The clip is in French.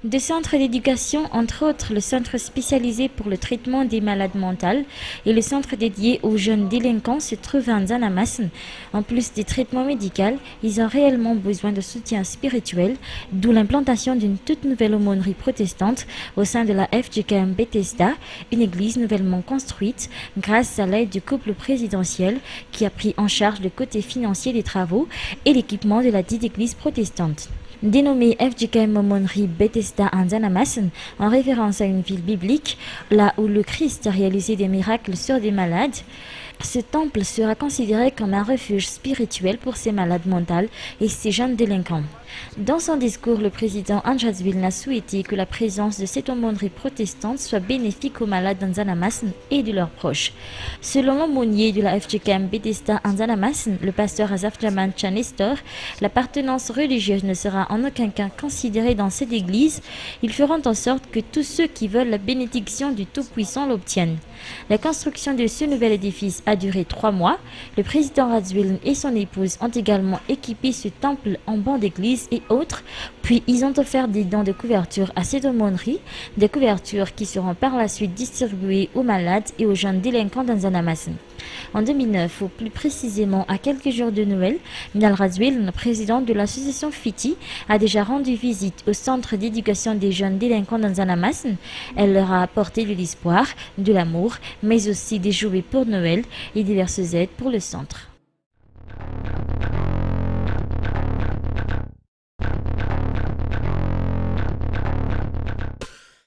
Deux centres d'éducation, entre autres le centre spécialisé pour le traitement des malades mentales et le centre dédié aux jeunes délinquants, se trouvent à Nzanamas. En plus des traitements médicaux, ils ont réellement besoin de soutien spirituel, d'où l'implantation d'une toute nouvelle aumônerie protestante au sein de la FGKM Bethesda, une église nouvellement construite grâce à l'aide du couple présidentiel qui a pris en charge le côté financier des travaux et l'équipement de la dite église protestante. Dénommée FGKM Aumônerie Bethesda Nzanamas, en référence à une ville biblique, là où le Christ a réalisé des miracles sur des malades, ce temple sera considéré comme un refuge spirituel pour ces malades mentales et ces jeunes délinquants. Dans son discours, le président Andrzej Wilna a souhaité que la présence de cette aumônerie protestante soit bénéfique aux malades d'Nzanamas et de leurs proches. Selon l'aumônier de la FGKM Bethesda Nzanamas, le pasteur Azaf Jaman Chanestor, l'appartenance religieuse ne sera en aucun cas considérée dans cette église. Ils feront en sorte que tous ceux qui veulent la bénédiction du Tout-Puissant l'obtiennent. La construction de ce nouvel édifice a duré 3 mois. Le président Radzwiln et son épouse ont également équipé ce temple en bancs d'église et autres, puis ils ont offert des dons de couverture à cette aumônerie, des couvertures qui seront par la suite distribuées aux malades et aux jeunes délinquants d'Nzanamas. En 2009, ou plus précisément à quelques jours de Noël, Minal Radzwiln, président de l'association FITI, a déjà rendu visite au centre d'éducation des jeunes délinquants d'Nzanamas. Elle leur a apporté de l'espoir, de l'amour, mais aussi des jouets pour Noël et diverses aides pour le centre.